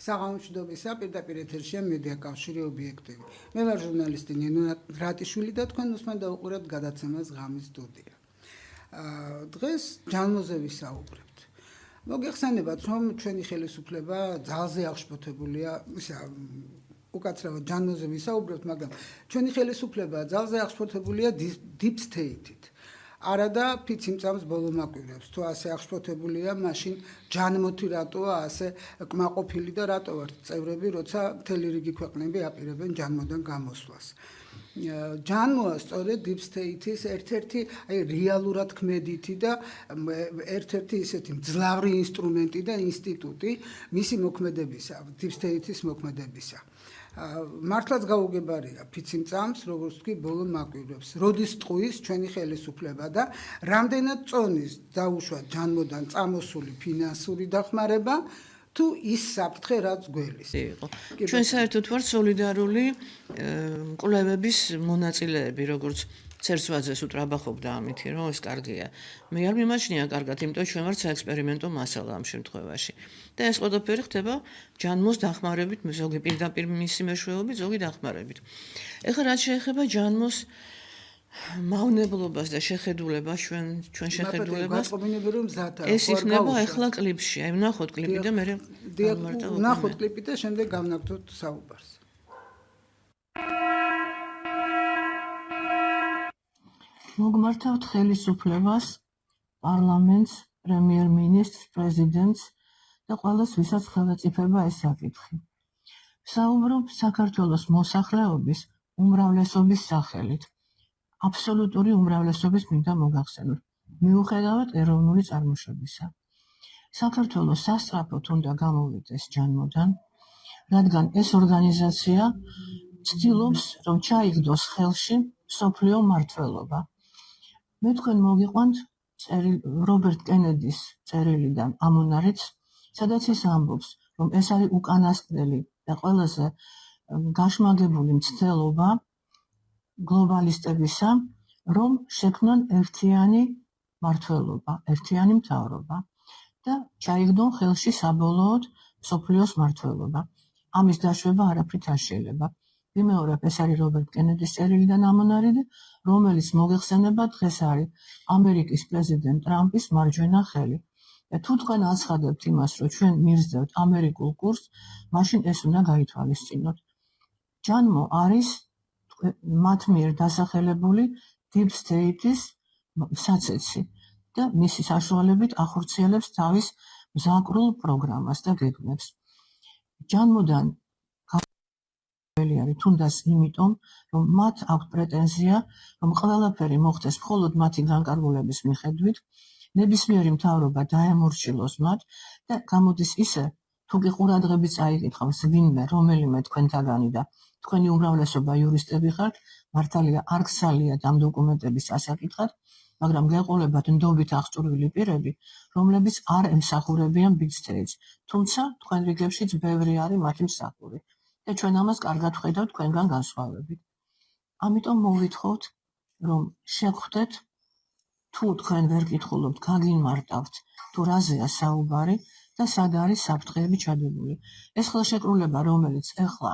საღამოშვიდობისა პირდაპირ ეთერშია მედია კავშირი ობიექტივი. მე ვარ ჟურნალისტი ნინო რატიშვილი და თქვენ უსმენთ და უყურებთ გადაცემას ღამის სტუდია. დღეს ჯანმოზე ვისაუბრებთ. მოგეხსენებათ, რომ ჩვენი ხელისუფლება ძალზე აღშფოთებულია, უკაცრავად ჯანმოზე ვისაუბრებთ, მაგრამ ჩვენი ხელისუფლება ძალზე აღშფოთებულია deep state-ით. არადა ფიციმწამს ბოლომაკვირებს. თუ ასე აღშფოთებულია, მაშინ ჯანმოთი რატოა ასე კმაყოფილი და რატო ვართ წევრები, როცა მთელი რიგი ქვეყნები აპირებენ ჯანმოდან გამოსვლას. ჯანმოა სწორედ deep state-ის ერთ-ერთი რეალურად ქმედითი და ერთ-ერთი ისეთი მძლავრი ინსტრუმენტი და ინსტიტუტი მისი მოქმედებისა, deep state-ის მოქმედებისა. მართლაც გაუგებარია ფიციმწამს, როგორც თქვი, ბოლო მაკვირვებს. როდის ტყუის ჩვენი ხელისუფლება და რამდენად წონის დაუშვა ჯანმოდან წამოსული ფინანსური დახმარება, თუ ის საფრთხე რაც გველის. ჩვენ საერთოდ ვართ სოლიდარული კვლევების მონაწილეები, როგორც ცერსვაძეს უტრაბახობდა ამითი, რომ ეს კარგია. მე არ მიმაჩნია კარგად, იმიტომ ჩვენ ვართ საექსპერიმენტო მასალა ამ შემთხვევაში. და ეს ყველაფერი ხდება ჯანმოს დახმარებით, ზოგი პირდაპირ მისი მეშვეობით, ზოგი დახმარებით. ეხლა რაც შეეხება ჯანმოს მავნებლობას და შეხედულებას, ჩვენ შეხედულებას, ეს იქნება ეხლა კლიპში. აი ვნახოთ კლიპი და მე ვნახოთ კლიპი და შემდეგ გავნახოთ საუბარს. მოგმართავთ ხელისუფლებას, პარლამენტს, პრემიერ-მინისტრს, პრეზიდენტს და ყველას, ვისაც ხელმწიფება ეს საკითხი. საუბრობ საქართველოს მოსახლეობის უმრავლესობის სახელით. აბსოლუტური უმრავლესობის მინდა მოგახსენოთ, მიუხედავად ეროვნული წარმოშობისა. საქართველოს სასწრაფოდ უნდა გამოვიდეს ჯანმოდან, რადგან ეს ორგანიზაცია ცდილობს, რომ ჩაიგდოს ხელში მსოფლიო მმართველობა. მე თქვენ მოგიყვანთ რობერტ კენედის წერილიდან ამონარიც, სადაც ის ამბობს, რომ ეს არის უკანასკნელი და ყველაზე გაშმაგებული მცდელობა გლობალისტებისა, რომ შექმნან ერთიანი მმართველობა, ერთიანი მთავრობა და ჩაიგდონ ხელში საბოლოოდ მსოფლიოს მმართველობა. ამის დაშვება არაფრით არ შეიძლება. ვიმეორებ, ეს არის რობერტ კენედის წერილიდან ამონარიდი, რომელიც მოგეხსენება დღეს არის ამერიკის პრეზიდენტ ტრამპის მარჯვენა ხელი. და თუ თქვენ აცხადებთ იმას, რომ ჩვენ მივსდევთ ამერიკულ კურსს, მაშინ ეს უნდა გაითვალისწინოთ. ჯანმო არის მათ მიერ დასახელებული deep state-ის საცეცი და მისი საშუალებით ახორციელებს თავის მზაკრულ პროგრამას და გეგმებს. ჯანმოდან არის თუნდაც იმიტომ, რომ მათ აქვთ პრეტენზია, რომ ყველაფერი მოხდეს მხოლოდ მათი განკარგულების მიხედვით, ნებისმიერი მთავრობა დაემორჩილოს მათ და გამოდის ისე, თუ კი ყურადღებით წაიკითხავს ვინმე, რომელიმე თქვენთაგანი და თქვენი უმრავლესობა იურისტები ხართ, მართალია არ გსალიათ ამ დოკუმენტების ასაკითხად, მაგრამ გეყოლებათ ნდობით აღჭურვილი პირები, რომლებიც არ ემსახურებიან big state-ს, თუმცა თქვენ რიგებშიც ბევრი არის მათი მსახური. და ჩვენ ამას კარგად ვხედავთ თქვენგან განსხვავებით. ამიტომ მოვვითხოვთ, რომ შეგხვდეთ, თუ თქვენ ვერ კითხულობთ, გაგიმარტავთ, თუ რაზეა საუბარი და სად არის საფრთხეები ჩადებული. ეს ხელშეკრულება, რომელიც ეხლა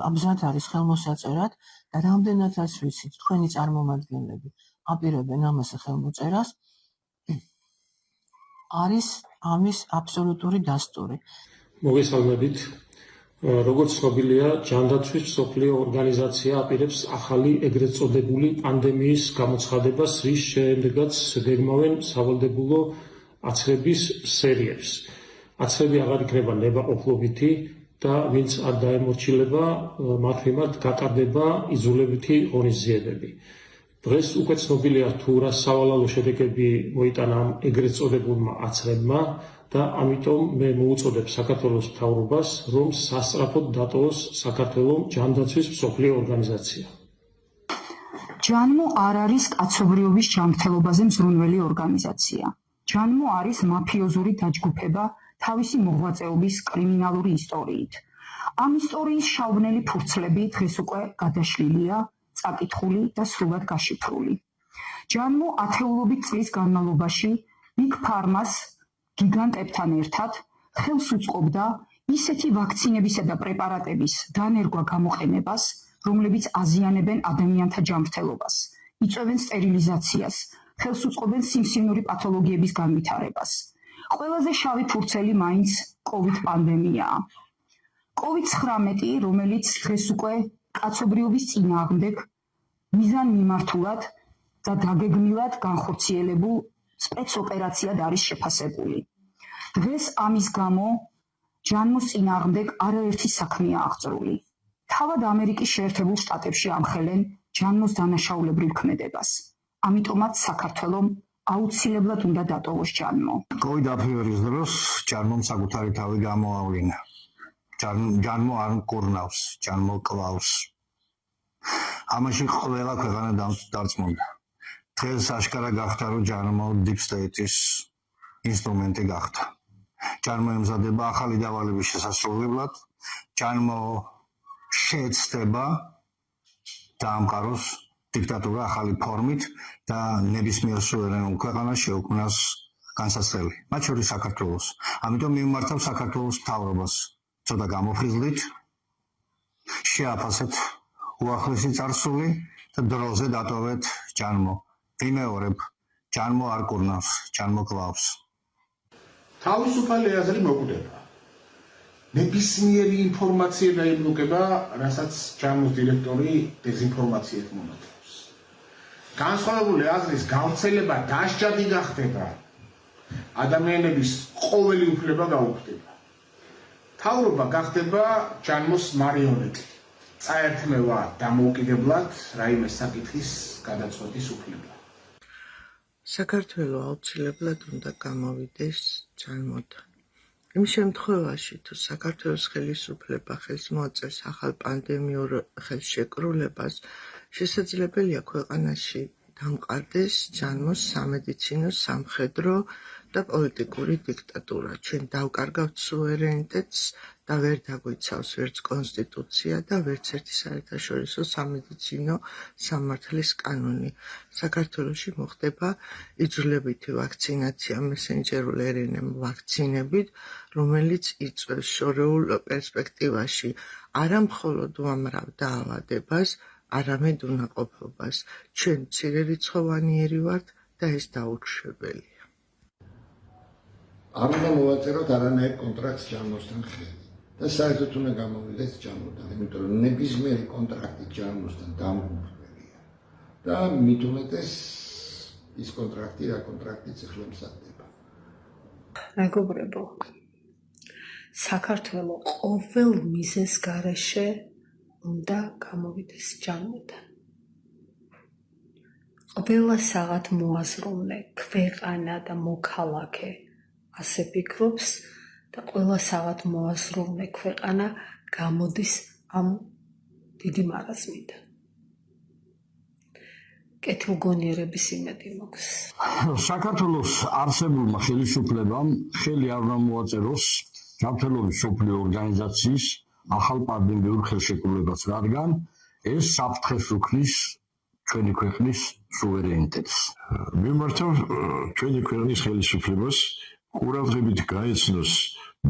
აბზად არის ხელმოსაწერად და რამდენადაც ვიცით, თქვენი წარმომადგენლები აპირებენ ამაზე ხელმოწერას, არის ამის აბსოლუტური დასტური. მოგესალმებით. როგორც ცნობილია, ჯანდაცვის მსოფლიო ორგანიზაცია აპირებს ახალი ეგრეთ წოდებული პანდემიის გამოცხადებას, რის შემდეგაც გეგმავენ სავალდებულო აცრების სერიებს. აცრები აღარ იქნება ნებაყოფლობითი და ვინც არ დაემორჩილება, მათ მიმართ გატარდება იძულებითი ღონისძიებები. დღეს უკვე ცნობილია, თუ რა სავალალო შედეგები მოიტანა ამ ეგრეთ წოდებულმა აცრებმა და ამიტომ მე მოუწოდებ საქართველოს მთავრობას, რომ სასწრაფოდ დატოვოს საქართველოს ჯანდაცვის მსოფლიო ორგანიზაცია. ჯანმო არ არის კაცობრიობის ჯანმრთელობაზე მზრუნველი ორგანიზაცია. ჯანმო არის მაფიოზური დაჯგუფება თავისი მოღვაწეობის კრიმინალური ისტორიით. ამ ისტორიის შავბნელი ფურცლები დღეს უკვე გადაშლილია, წაკითხული და სრულად გაშიფრული. ჯანმო ათეულობით წლის განმავლობაში ბიგ ფარმას გიგანტებთან ერთად ხელს უწყობდა ისეთი ვაქცინებისა და პრეპარატების დანერგვა გამოყენებას, რომლებიც აზიანებენ ადამიანთა ჯანმრთელობას, იწვევენ სტერილიზაციას, ხელს უწყობენ სიმსივნური პათოლოგიების განვითარებას. ყველაზე შავი ფურცელი მაინც COVID პანდემიაა. COVID-19, რომელიც დღეს უკვე კაცობრიობის წინააღმდეგ მიზანმიმართულად და დაგეგმილად განხორციელებულ სპეცოპერაციად არის შეფასებული. დღეს ამის გამო ჯანმოს წინააღმდეგ არაერთი საქმეა აღწრული. თავად ამერიკის შეერთებულ შტატებში ამხელენ ჯანმოს დანაშაულებრივ ქმედებას. ამიტომაც საქართველომ აუცილებლად უნდა დატოვოს ჯანმო. COVID აფიორის დროს ჯანმომ საკუთარი თავი გამოავლინა. ჯანმო არ მკურნავს, ჯანმო კლავს. ამაში ყველა ქვეყანა დარწმუნდა. დღეს აშკარა გახდა, რომ ჯანმო deep state-ის ინსტრუმენტი გახდა. ჯანმო ემზადება ახალი დავალების შესასრულებლად, ჯანმო შეეცდება დაამყაროს დიქტატურა ახალი ფორმით და ნებისმიერ სუვერენულ ქვეყანას შეუქმნას განსაცდელი, მათ შორის საქართველოს. ამიტომ მიმართავ საქართველოს მთავრობას ცოტა გამოფხიზლით, შეაფასეთ უახლესი წარსული და დროზე დატოვეთ ჯანმო. ვიმეორებ, ჯანმო არ კურნავს, ჯანმო კლავს. თავისუფალი აზრი მოკვდება. ნებისმიერი ინფორმაცია დაიბლოკება, რასაც ჯანმოს დირექტორი დეზინფორმაციით მონათავს. განსხვავებული აზრის გავრცელება დასჯადი გახდება. ადამიანების ყოველი უფლება გაუქმდება. მთავრობა გახდება ჯანმოს მარიონეტი. წაერთმევა დამოუკიდებლად რაიმე საკითხის გადაწყვეტის უფლება. საქართველოს აუცილებლად უნდა გამოვიდეს ჯანმოდან. იმ შემთხვევაში, თუ საქართველოს ხელისუფლება ხელს მოაწერს ახალ პანდემიურ ხელშეკრულებას, შესაძლებელია ქვეყანაში დამყარდეს ჯანმოს სამედიცინო, სამხედრო და პოლიტიკური დიქტატურა. ჩვენ დავკარგავთ სუვერენიტეტს და ვერ დაგვიცავს ვერც კონსტიტუცია და ვერც ერთი საერთაშორისო სამედიცინო სამართლის კანონი. საქართველოში მოხდება იძულებითი ვაქცინაცია მესენჯერულ RNA ვაქცინებით, რომელიც იწვევს შორეულ პერსპექტივაში არა მხოლოდ უამრავ დაავადებას, არამედ უნაყოფობას. ჩვენ მცირერიცხოვანიერი ვართ და ეს დაურჩებელია. არ უნდა მოვაწეროთ არანაირ კონტრაქტს ჯანმოსთან ხელი და საერთოდ უნდა გამოვიდეს ჯანმოდან, იმიტომ რომ ნებისმიერი კონტრაქტი ჯანმოსთან დამღუპველია და მით უმეტეს ის კონტრაქტი, რა კონტრაქტიც ახლა მსახდება. მეგობრებო, საქართველოს ყოველ მიზეზ გარეშე უნდა გამოვიდეს ჯანმოდან. ყველა საღათ მოაზროვნე ქვეყანა და მოქალაქე ასე ფიქრობს და ყველა საღათ მოაზროვნე ქვეყანა გამოდის ამ დიდი მარაზმიდან. კეთილგონიერების იმედი მაქვს. საქართველოს არსებულმა ხელისუფლებამ ხელი არ უნდა მოაწეროს ჯანმრთელობის მსოფლიო ორგანიზაციის ახალ პანდემიურ ხელშეკრულებას, რადგან ეს საფრთხეს უქმნის ჩვენი ქვეყნის სუვერენიტეტს. მიმართავ ჩვენი ქვეყნის ხელისუფლებას ყურადღებით გაეცნოს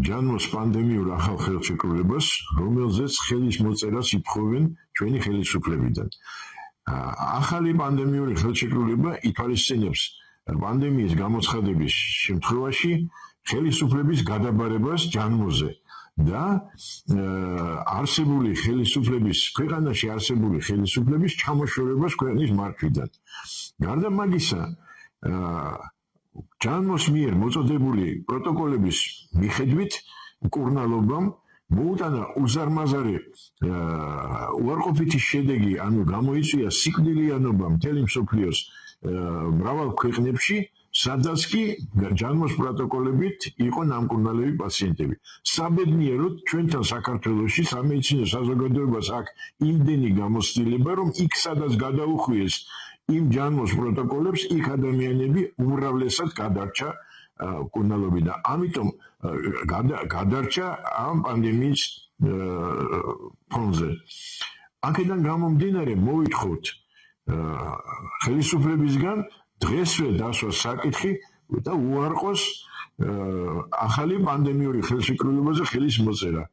ჯანმოს პანდემიურ ახალ ხელშეკრულებას, რომელზეც ხელის მოწერას ითხოვენ ჩვენი ხელისუფლებიდან. ახალი პანდემიური ხელშეკრულება ითვალისწინებს პანდემიის გამოცხადების შემთხვევაში ხელისუფლების გადაბარებას ჯანმოზე და არსებული ხელისუფლების, ქვეყანაში არსებული ხელისუფლების ჩამოშორებას ქვეყნის მარხვიდან. გარდა მაგისა, ჯანმოს მიერ მოწოდებული პროტოკოლების მიხედვით მკურნალობამ მოუტანა უზარმაზარი უარყოფითი შედეგი, ანუ გამოიწვია სიკვდილიანობა მთელი მსოფლიოს მრავალ ქვეყნებში, სადაც კი ჯანმოს პროტოკოლებით იყო ნამკურნალები პაციენტები. საბედნიეროდ ჩვენთან საქართველოში სამედიცინო საზოგადოებას აქვს იმდენი გამოცდილება, რომ იქ სადაც გადაუხვიეს იმ ჯანმოს პროტოკოლებს, იქ ადამიანები უმრავლესად გადარჩა მკურნალობიდან. ამიტომ გადარჩა ამ პანდემიის ფონზე. აქედან გამომდინარე მოვითხოვთ ხელისუფლებისგან დღესვე დასვას საკითხი და უარყოს ახალი პანდემიური ხელშეკრულებაზე ხელის მოწერა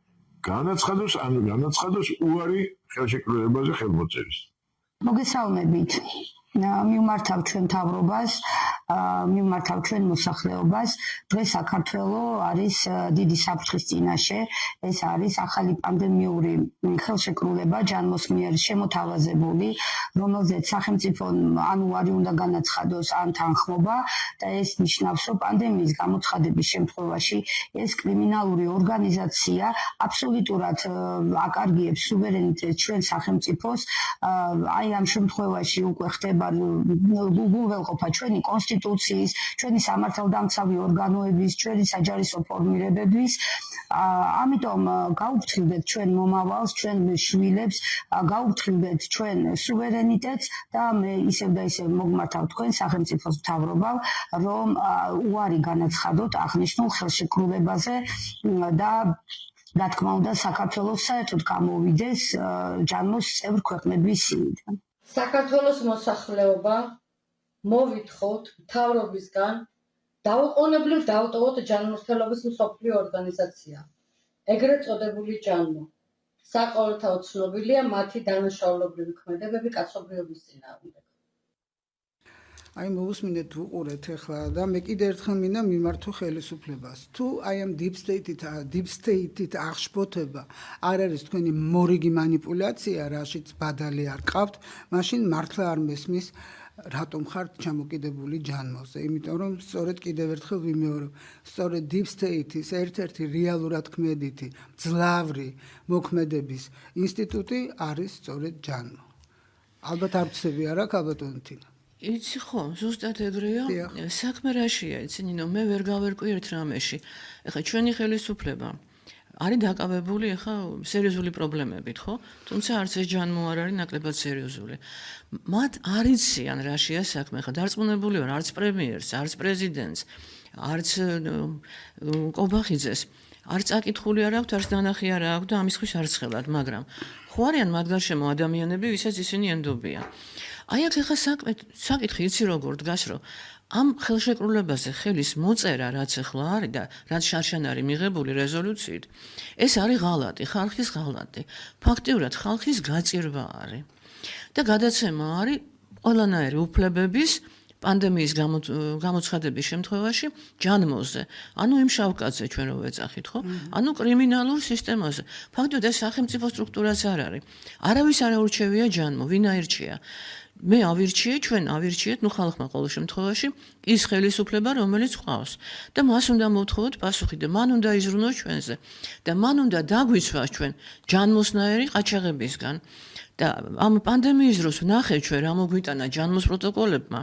განაცხადოს უარი ხელშეკრულებაზე ხელმოწერის. მოგესალმებით. მივმართავ ჩვენ მთავრობას, მივმართავ ჩვენ მოსახლეობას. დღეს საქართველოს არის დიდი საფრთხის წინაშე. ეს არის ახალი პანდემიური ხელშეკრულება ჯანმოს მიერ შემოთავაზებული, რომელზეც სახელმწიფომ ან უარი უნდა განაცხადოს, ან თანხმობა და ეს ნიშნავს, რომ პანდემიის გამოცხადების შემთხვევაში ეს კრიმინალური ორგანიზაცია აბსოლუტურად აკარგიებს სუვერენიტეტს ჩვენ სახელმწიფოს. აი ამ შემთხვევაში უკვე ხდება უგულველყოფა ჩვენი კონსტიტუციის, ჩვენი სამართალდამცავი ორგანოების, ჩვენი საჯარისო ფორმირებების. ამიტომ გაუფრთხილდეთ ჩვენ მომავალს, ჩვენ შვილებს, გაუფრთხილდეთ ჩვენ სუვერენიტეტს და მე ისევ და ისევ მოგმართავ თქვენ სახელმწიფოს მთავრობამ, რომ უარი განაცხადოთ აღნიშნულ ხელშეკრულებაზე და რა თქმა უნდა საქართველოს საერთოდ გამოვიდეს ჯანმოს წევრ ქვეყნების სიიდან. საქართველოს მოსახლეობა მოვითხოვთ მთავრობისგან დაუყოვნებლივ დავტოვოთ ჯანმრთელობის მსოფლიო ორგანიზაცია, ეგრეთ წოდებული ჯანმო. საყოველთაოდ ცნობილია მათი დანაშაულებრივი ქმედებები კაცობრიობის წინააღმდეგ. აი მოусმინეთ უყურეთ ახლა და მე კიდე ერთხელ მინდა მიმართო ხელისუფლებას. თუ აი ამ deep state-ით აღშფოთება არ არის თქვენი მორიგი манипуляция, რაშიც ბადალი არ ყავთ, მაშინ მართლა არ მესმის რატომ ხართ ჩამოკიდებული ჯანმოზე. იმიტომ რომ სწორედ კიდევ ერთხელ ვიმეორებ, სწორედ deep state-ის ერთ-ერთი რეალურად ქმედითი მძლავრი მოქმედების ინსტიტუტი არის სწორედ ჯანმო. ალბათ არ ვცდები არა, ალბათონ თინა. იცი ხო, ზუსტად ეგრეა. საქმე რაშია, იცი ნინო, მე ვერ გავერკვი ერთ რამეში. ეხლა ჩვენი ხელისუფლება არის დაკავებული ეხლა სერიოზული პრობლემებით, ხო? თუმცა არც ეს ჯანმო არ არის ნაკლებად სერიოზული. მათ არ იციან რაშია საქმე, ხა დარწმუნებული ვარ, არც პრემიერს, არც პრეზიდენტს, არც კობახიძეს, არც წაკითხული არ აქვთ, არც დანახი არ აქვთ და ამის ხვის არ ცხელად, მაგრამ ხო არიან მათ გარშემო ადამიანები, ვისაც ისინი ენდობიან. აი აქ ეხლა საკითხი იცი როგორ დგას, რომ ამ ხელშეკრულებაზე ხელის მოწერა რაც ახლა არის და რაც შარშან არის მიღებული რეზოლუციით, ეს არის ღალატი, ხალხის ღალატი. ფაქტიურად ხალხის გაწირვა არის. და გადაცემა არის ყველანაირი უფლებების პანდემიის გამოცხადების შემთხვევაში ჯანმოზე. ანუ იმ შავკაცზე ჩვენ რო ვეძახით, ხო? ანუ კრიმინალურ სისტემაზე. ფაქტიურად ეს სახელმწიფო სტრუქტურაც არ არის. არავის არ აურჩევია ჯანმო, ვინ აირჩია? მე ავირჩიე, ჩვენ ავირჩიეთ, ნუ ხალხმა ყოველ შემთხვევაში ის ხელისუფლება, რომელიც ყავს. და მას უნდა მოვთხოვოთ პასუხი და მან უნდა იზრუნოს ჩვენზე. და მან უნდა დაგვიცვას ჩვენ ჯანმოსნაირი ყაჩაღებისგან. და ამ პანდემიის დროს ვნახეთ ჩვენ რა მოგვიტანა ჯანმოს პროტოკოლებმა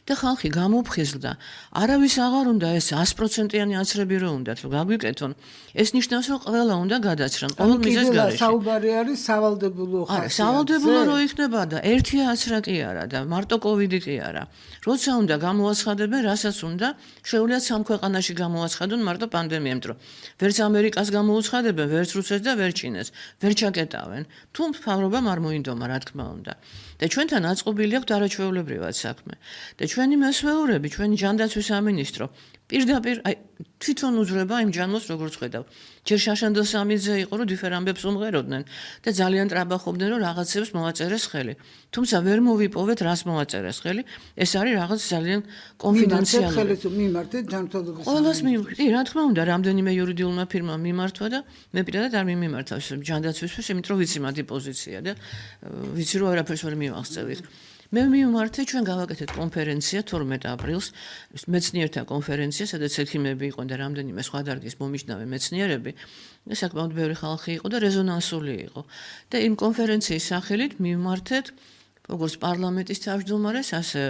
და ხალხი გამოფხიზლდა. არავის აღარ უნდა ეს 100%-იანი აცრები რო უნდათ, რომ გაგვიკეთონ. ეს ნიშნავს, რომ ყველა უნდა გადაცრან, ყოველ მიზეზს გარეშე. საუბარი არის სავალდებულო ხალხი. არა, სავალდებულო რო იქნება და ერთი აცრა კი არა და მარტო კოვიდი კი არა. როცა უნდა გამოაცხადებენ, რასაც უნდა, შეუძლიათ სამ ქვეყანაში გამოაცხადონ მარტო პანდემია, იმიტომ რომ ვერც ამერიკას გამოუცხადებენ, ვერც რუსეთს და ვერც ჩინეთს, ვერ ჩაკეტავენ. თუ მთავრობამ არ მოინდომა, რა თქმა უნდა. და ჩვენთან აწყობილი აქვს არაჩვეულებრივად საქმე. და ჩვენი მესვეურები, ჩვენი ჯანდაცვის სამინისტრო პირდაპირ თვითონ უძრება იმ ჯანმოს, როგორც ხედავ. ჯერ შაშანდო სამიძე იყო, რომ დიფერამბებს უმღეროდნენ და ძალიან ტრაბახობდნენ, რომ რაღაცებს მოაწერეს ხელი. თუმცა ვერ მოვიპოვეთ, რას მოაწერეს ხელი. ეს არის რაღაც ძალიან კონფიდენციალური. ხელის მიმართეთ ჯანმრთელობის. ყველას კი, რა თქმა უნდა, რამდენიმე იურიდიულმა ფირმა მიმართვა და მე პირადად არ მიმართავ ჯანდაცვისთვის, იმიტომ რომ ვიცი მათი პოზიცია და ვიცი რომ არაფერს ვერ მივახცევით. მე მიმართე, ჩვენ გავაკეთეთ კონფერენცია 12 აპრილს, მეცნიერთა კონფერენცია, სადაც ექიმები იყვნენ და რამდენიმე სხვა დარგის მომიჯნავე მეცნიერები. საკმაოდ ბევრი ხალხი იყო და რეზონანსული იყო. და იმ კონფერენციის სახელით მიმართეთ როგორც პარლამენტის თავმჯდომარეს, ასე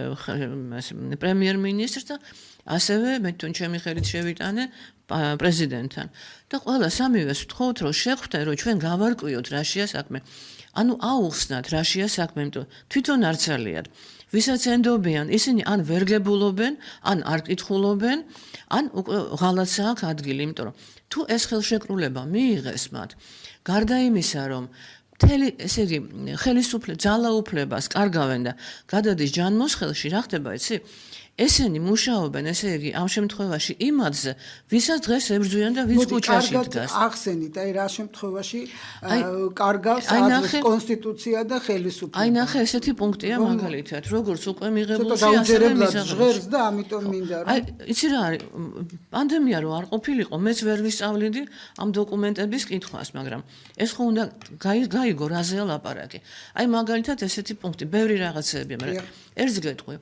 პრემიერ-მინისტრს და ასევე მე თვითონ ჩემი ხელით შევიტანე პრეზიდენტთან. და ყველა სამივეს ვთხოვთ, რომ შეხვდეთ, რომ ჩვენ გავარკვიოთ რაშია საქმე. ანუ აუხსნათ რაშია საქმე, იმიტომ თვითონ არ ძალიან. ვისაც ენდობიან, ისინი ან ვერ გებულობენ, ან არ კითხულობენ, ან ღალატს აქვს ადგილი, იმიტომ რომ თუ ეს ხელშეკრულება მიიღეს მათ, გარდა იმისა, რომ მთელი, ესე იგი, ხელისუფლებას, ძალაუფლებას კარგავენ და გადადის ჯანმოს ხელში, რა ხდება, იცი? ესენი მუშაობენ, ესე იგი, ამ შემთხვევაში იმადზე, ვისაც დღეს ებრძვიან და ვინც კუჩაში დგას. ახსენით, აი რა შემთხვევაში კარგავს აზრის კონსტიტუცია და ხელისუფლება. აი ნახე, ესეთი პუნქტია მაგალითად, როგორც უკვე მიღებულში, ცოტა ასევე დაუჯერებლად ჟღერს და ამიტომ მინდა რომ აი, იცი რა არის, პანდემია რო არ ყოფილიყო, მეც ვერ ვისწავლიდი ამ დოკუმენტების კითხვას, მაგრამ ეს ხო უნდა გაიგო რაზეა ლაპარაკი. აი მაგალითად ესეთი პუნქტი, ბევრი რაღაცები, მაგრამ ერთს გეტყვი.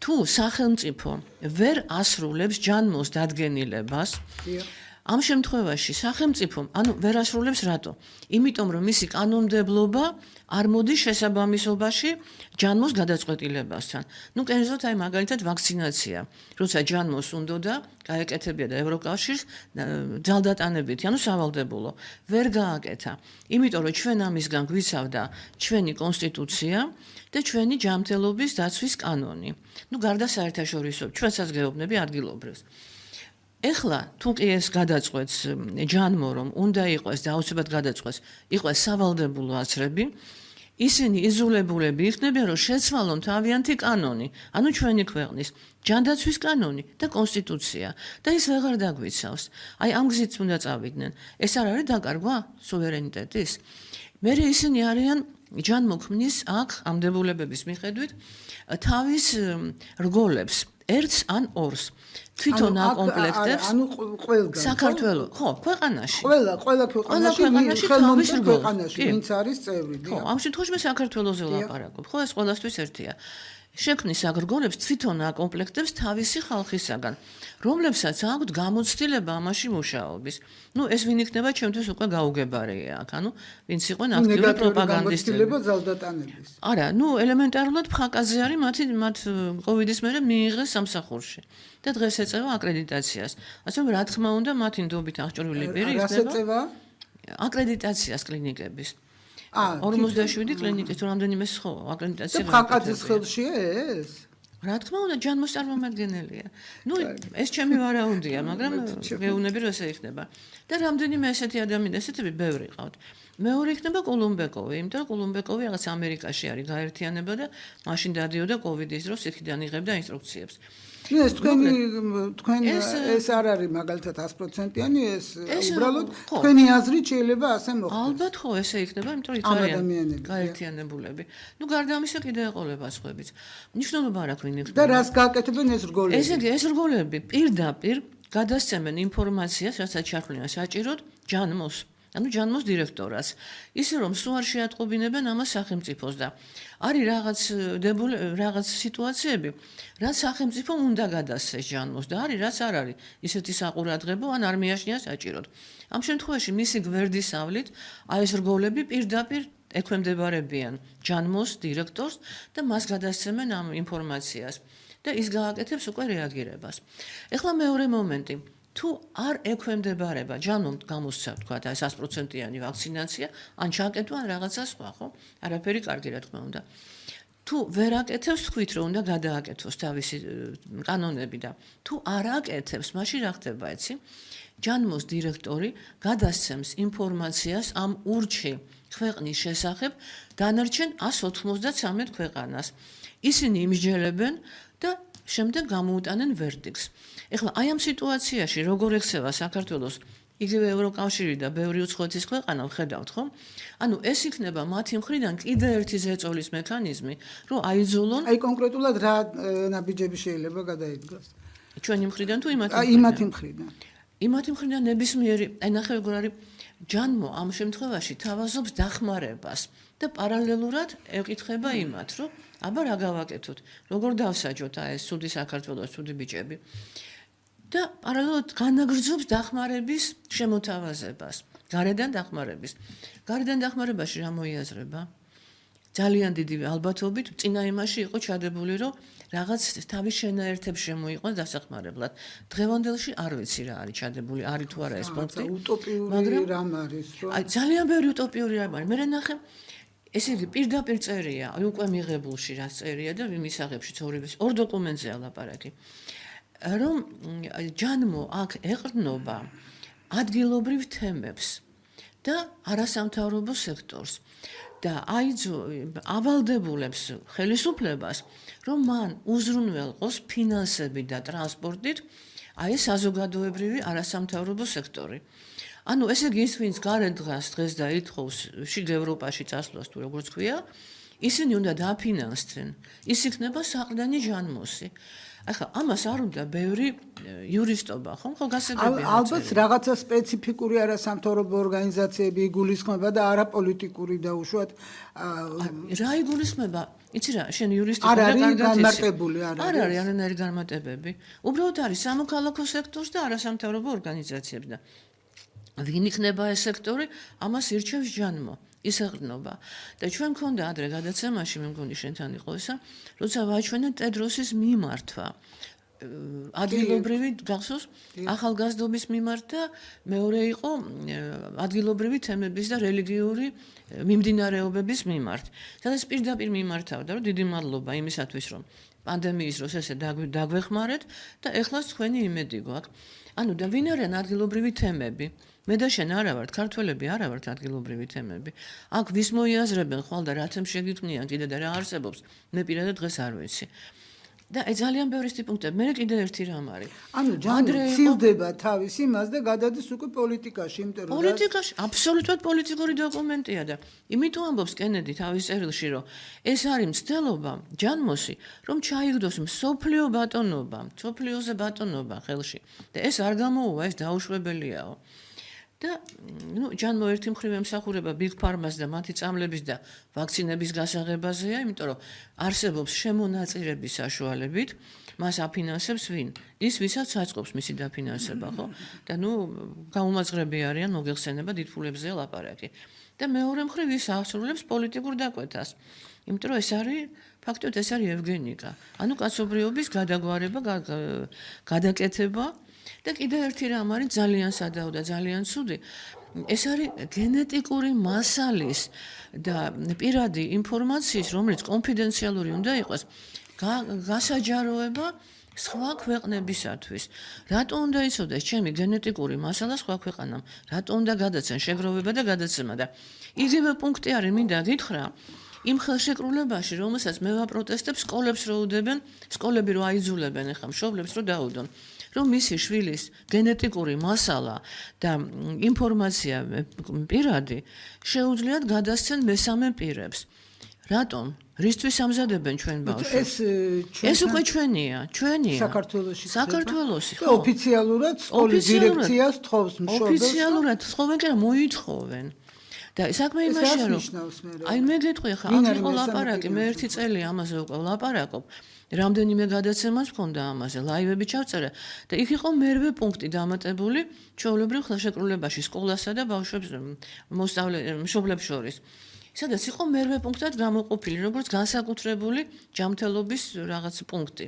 თუ სახელმწიფო ვერ ასრულებს ჯანმოს დადგენილებას, ამ შემთხვევაში სახელმწიფო, ანუ ვერ ასრულებს რატო? იმიტომ რომ მისი კანონმდებლობა არ მოდის შესაბამისობაში ჯანმოს გადაწყვეტილებასთან. ნუ კერძოდ აი მაგალითად ვაქცინაცია, როცა ჯანმოს უნდოდა გაეკეთებია და ევროკავშირს ძალდატანებითი, ანუ სავალდებულო, ვერ გააკეთა. იმიტომ რომ ჩვენ ამისგან გვიცავდა ჩვენი კონსტიტუცია და ჩვენი ჯანმრთელობის დაცვის კანონი. ნუ გარდა საერთაშორისო, ჩვენსაც გეუბნები ადგილობრივს. ეხლა თუ კი ეს გადაწყვეტს ჯანმო რომ უნდა იყოს და აუცილებლად გადაწყვეტს იყოს სავალდებულო აზრები, ისინი იზოლებულები იქნებიან რომ შეცვალონ თავიანთი კანონი, ანუ ჩვენი ქვეყნის ჯანდაცვის კანონი და კონსტიტუცია და ის ვეღარ დაგვიცავს. აი ამ გზით უნდა წავიდნენ. ეს არ არის დაკარგვა სუვერენიტეტის? მერე ისინი არიან ჯანმოქმნის აქ ამ დებულებების მიხედვით თავის რგოლებს ერთს ან ორს თვითონ აკომპლექტებს ანუ ყველგან საქართველოს ხო ქვეყანაში ყველა ქვეყანაში ხელმომწერ ქვეყანაში ვინც არის წევრი ხო ამ შემთხვევაში მე საქართველოზე ვლაპარაკობ ხო ეს ყველასთვის ერთია შექმნის აგრგოლებს თვითონ აკომპლექტებს თავისი ხალხისაგან რომლებსაც აქვთ გამოცდილება ამაში მუშაობის ნუ ეს ვინ იქნება ჩემთვის უკვე გაუგებარია აქ ანუ ვინც იყვენ აქტიური პროპაგანდისტები ძალდატანების არა ნუ ელემენტარულად ფხაკაზე არის მათ კოვიდის მერე მიიღეს სამსახურში და დღეს ეწევა აკრედიტაციას ასე რომ რა თქმა უნდა მათი ნდობით აღჭურვილი პირი იქნება აკრედიტაციას კლინიკების 47 კლინიკის თუ რამდენიმე ხო აკრედიტაცია ფხაკაძის ხელშია ეს რა თქმა უნდა ჯანმოს წარმომადგენელია ნუ ეს ჩემი ვარაუდია მაგრამ გეუბნები რომ ესე იქნება და რამდენიმე ესეთი ადამიანები ესეთები ბევრი ყავთ მეორე იქნება კოლუმბეკოვი იმიტომ რომ კოლუმბეკოვი რაღაც ამერიკაში არის გაერთიანება და მაშინ დადიოდა კოვიდის დროს იქიდან იღებდა ინსტრუქციებს ნუ ეს თქვენ ეს არ არის მაგალითად 100%-იანი ეს უბრალოდ თქვენი აზრით შეიძლება ასე მოხდეს ალბათ ხო ესე იქნება იმიტომ რომ იქ არიან გაერთიანებულები ნუ გარდა ამისა კიდე ეყოლება სხვაებიც მნიშვნელობა არ აქვს ვინ იქნება და რას გააკეთებენ ეს რგოლები ესე იგი ეს რგოლები პირდაპირ გადასცემენ ინფორმაციას რასაც ჩართულია საჭიროდ ჯანმოს ანუ ჯანმოს დირექტორას ისე რომ სულ არ შეატყობინებენ ამას სახელმწიფოს და არის რაღაც სიტუაციები რაც სახელმწიფო უნდა გადასცეს ჯანმოს და არის რაც არ არის ისეთი საყურადღებო ან არ მიაშნია საჭიროდ ამ შემთხვევაში მისი გვერდისავლით აი ეს რგოლები პირდაპირ ექვემდებარებიან ჯანმოს დირექტორს და მას გადასცემენ ამ ინფორმაციას და ის გააკეთებს უკვე რეაგირებას ეხლა მეორე მომენტი თუ არ ექვემდებარება ჯანმომ გამოსცა თქვა და 100%-იანი ვაქცინაცია ან ჩაკეთვა ან რაღაცა სხვა ხო არაფერი კარგი რა თქმა უნდა თუ ვერ აკეთებს თქვით რომ უნდა გადააკეთოს თავისი კანონები და თუ არ აკეთებს მაშინ რა ხდება იცი ჯანმოს დირექტორი გადასცემს ინფორმაციას ამ ურჩი ქვეყნის შესახებ დანარჩენ 193 ქვეყანას ისინი იმსჯელებენ და შემდეგ გამოუტანენ ვერდიქტს ეხლა აი ამ სიტუაციაში როგორ ექცევა საქართველოს იგივე ევროკავშირი და ბევრი უცხოეთის ქვეყანა ვხედავთ ხო? ანუ ეს იქნება მათი მხრიდან კიდე ერთი ზეწოლის მექანიზმი, რომ აიძულონ აი კონკრეტულად რა ნაბიჯები შეიძლება გადაიდგას? ჩვენი მხრიდან თუ იმათი? აი იმათი მხრიდან. იმათი მხრიდან ნებისმიერი, აი ნახე როგორ არის ჯანმო ამ შემთხვევაში თავაზობს დახმარებას და პარალელურად ეკითხება იმათ, რომ აბა რა გავაკეთოთ? როგორ დავსაჯოთ აი ეს ცუდი საქართველოს ცუდი ბიჭები? და პარალელურად განაგრძობს დახმარების შემოთავაზებას, გარედან დახმარების. გარედან დახმარებაში რა მოიაზრება? ძალიან დიდი ალბათობით წინა იმაში იყო ჩადებული, რომ რაღაც თავის შენაერთებს შემოიყვანს დასახმარებლად. დღევანდელში არ ვიცი რა არის ჩადებული, არის თუ არა ეს პუნქტი. утопიური რამ არის, რომ აი ძალიან ბევრი утопიური რამ არის. მე ნახე ესე იგი პირდაპირ წერია, აი უკვე მიღებულში რა წერია და მისაღებში ორ დოკუმენტზეა ლაპარაკი. რომ ჯანმო აქ ეყრდნობა ადგილობრივ თემებს და არასამთავრობო სექტორს. და ავალდებულებს ხელისუფლებას, რომ მან უზრუნველყოს ფინანსები და ტრანსპორტით აი ეს საზოგადოებრივი არასამთავრობო სექტორი. ანუ ესე იგი ის ვინც გარეთ დღეს და ითხოვს შიგ ევროპაში წასვლას თუ როგორც ქვია, ისინი უნდა დაფინანსდნენ. ის იქნება საყრდენი ჟანმოსი. ახლა ამას არ უნდა ბევრი იურისტობა, ხომ გასაგებია. ალბათ რაღაცა სპეციფიკური არასამთავრობო ორგანიზაციები იგულისხმება და არა პოლიტიკური და უშუალოდ რა იგულისხმება? იცი რა, შენ იურისტი არ ხარ და არის კარგად იცი. განმარტებული, არ არ არის არანაირი განმარტებები. უბრალოდ არის სამოქალაქო სექტორს და არასამთავრობო ორგანიზაციებს და ვინ იქნება ეს სექტორი, ამას ირჩევს ჟანმო. ისეყრდნობა და ჩვენ მქონდა ადრე გადაცემაში მე მგონი შენთან იყო ისა როცა ვაჩვენეთ ტედროსის მიმართვა ადგილობრივი გახსოვს ახალგაზრდობის მიმართ და მეორე იყო ადგილობრივი თემების და რელიგიური მიმდინარეობების მიმართ სადაც პირდაპირ მიმართავდა რომ დიდი მადლობა იმისათვის რომ პანდემიის დროს ესე დაგვეხმარეთ და ეხლა თქვენი იმედი გვაქვს ანუ და ვინ არიან ადგილობრივი თემები მე და შენ არა ვართ ქართველები არა ვართ ადგილობრივი თემები აქ ვის მოიაზრებენ ხვალ და რა თემს შეგიქმნიან კიდე და რა არსებობს მე პირადად დღეს არ ვიცი და ძალიან ბევრი სტიპუნქტები მე კიდე ერთი რამ არის ანუ ჯანდრე ცილდება თავის იმას და გადადის უკვე პოლიტიკაში იმიტომ რომ პოლიტიკაში აბსოლუტურად პოლიტიკური დოკუმენტია და იმიტომ ამბობს კენედი თავის წერილში რომ ეს არის მცდელობა ჯანმოსი რომ ჩაიგდოს მსოფლიო ბატონობა მსოფლიოზე ბატონობა ხელში და ეს არ გამოუვა ეს დაუშვებელიაო და ნუ ჯანმო ერთი მხრივ ემსახურება ბიგ ფარმას და მათი წამლების და ვაქცინების გასაღებაზეა, იმიტომ რომ არსებობს შემონაწილების საშუალებით, მას აფინანსებს ვინ? ის ვისაც საწყობს მისი დაფინანსება, ხო? და ნუ გაუმაძღრები არიან მოგეხსენება დიდ ფულებზე ლაპარაკი. და მეორე მხრივ ის აღსრულებს პოლიტიკურ დაკვეთას. იმიტომ რომ ეს არის ფაქტობრივად ეს არის ევგენიკა. ანუ კაცობრიობის გადაგვარება, გადაკეთება და კიდევ ერთი რამ არის ძალიან სადაო და ძალიან ცუდი. ეს არის გენეტიკური მასალის და პირადი ინფორმაციის, რომელიც კონფიდენციალური უნდა იყოს, გასაჯაროება სხვა ქვეყნებისათვის. რატო უნდა იცოდეს ჩემი გენეტიკური მასალა სხვა ქვეყანამ? რატო უნდა გადაცენ შეგროვება და გადაცემა და იგივე პუნქტი არის მინდა გითხრა იმ ხელშეკრულებაში, რომელსაც მე ვაპროტესტებ სკოლებს რო უდებენ, სკოლები რო აიძულებენ ახლა მშობლებს რო დაუდონ. რომ მისი შვილის გენეტიკური მასალა და ინფორმაცია პირადი შეუძლიათ გადასცენ მესამე პირებს. რატომ? რისთვის ამზადებენ ჩვენ ბავშვებს? ეს უკვე ჩვენია. საქართველოში. და ოფიციალურად სკოლის დირექციას თხოვს მშობელს. ოფიციალურად თხოვენ და მოითხოვენ. და საქმე იმაშია რომ აი მე გეტყვი ხა აქ იყო ლაპარაკი მე ერთი წელი ამაზე უკვე ლაპარაკობ რამდენიმე გადაცემას მქონდა ამაზე ლაივები ჩავწერე და იქ იყო მერვე პუნქტი დამატებული ჩვეულებრივ ხელშეკრულებაში სკოლასა და ბავშვებს მშობლებს შორის სადაც იყო მერვე პუნქტად გამოყოფილი როგორც განსაკუთრებული ჯანმრთელობის რაღაც პუნქტი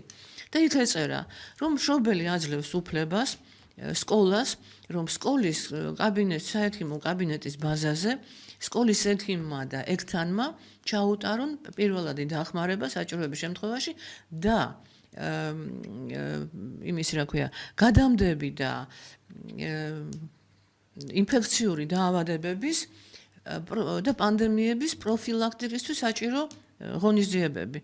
და იქ ეწერა რომ მშობელი აძლევს უფლებას სკოლას რომ სკოლის კაბინეტს საექიმო კაბინეტის ბაზაზე სკოლის ექიმმა და ექთანმა ჩაუტარონ პირველადი დახმარება საჭიროების შემთხვევაში და იმის რა ქვია გადამდები და ინფექციური დაავადებების და პანდემიების პროფილაქტიკისთვის საჭირო ღონისძიებები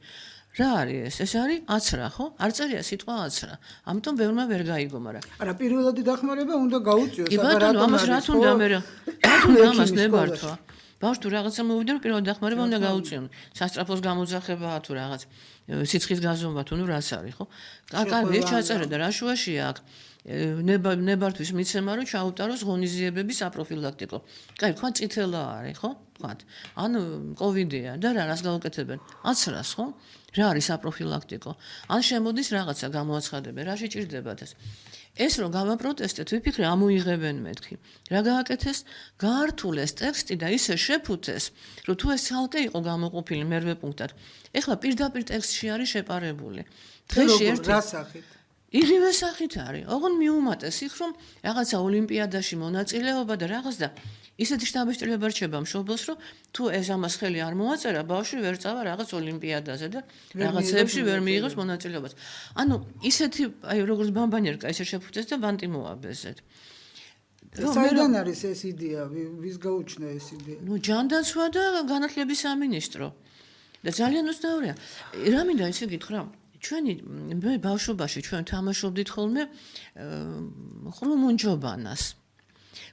რა არის ეს? ეს არის აცრა, ხო? არ წერია სიტყვა აცრა. ამიტომ ბევრმა ვერ გაიგო, მაგრამ არა, პირველადი დახმარება უნდა გაუწიოს, აბა რატომ ამას რა თუნდა მე რა თუნდა ამას ნებართვა? ბავშვი თუ რაღაცა მოვიდა, რომ პირველადი დახმარება უნდა გაუწიონ. სასტრაფოს გამოძახება თუ რაღაც სიცხის გაზომვა თუ ნუ რაც არის, ხო? კარგი, ეს ჩაწერე და რა შუაშია აქ? ნებართვის მიცემა რომ ჩაუტაროს ღონისძიებები საპროფილაქტიკო. კაი, თქვა წითელა არის, ხო? თქვათ. ანუ კოვიდია და რას გაუკეთებენ? აცრას, ხო? რა არის საპროფილაქტიკო? ან შემოდის რაღაცა გამოაცხადებენ, რა შეჭირდებათ ეს? ეს რომ გავაპროტესტეთ, ვიფიქრე ამოიღებენ მეთქი. რა გააკეთეს? გაართულეს ტექსტი და ისე შეფუთეს, რომ თუ ეს ცალკე იყო გამოყოფილი მერვე პუნქტად. ეხლა პირდაპირ ტექსტში არის შეპარებული. დღეში ერთი რა სახით? იგივე სახით არის. ოღონდ მიუმატეს იქ რომ რაღაცა ოლიმპიადაში მონაწილეობა და რაღაც და ისეთი შთაბეჭდილება რჩება მშობელს რომ თუ ეს ამას ხელი არ მოაწერა ბავშვი ვერ წავა რაღაც ოლიმპიადაზე და რაღაცებში ვერ მიიღებს მონაწილეობას. ანუ ისეთი აი როგორც ბამბანიერკა ისე შეფუთეს და ვანტი მოაბეზეთ. საიდან არის ეს იდეა? ვის გაუჩნდა ეს იდეა? ნუ ჯანდაცვა და განათლების სამინისტრო. და ძალიან უცნაურია. რა მინდა ისე გითხრა, ჩვენი მე ბავშვობაში ჩვენ თამაშობდით ხოლმე ყრუმუნჯობანას.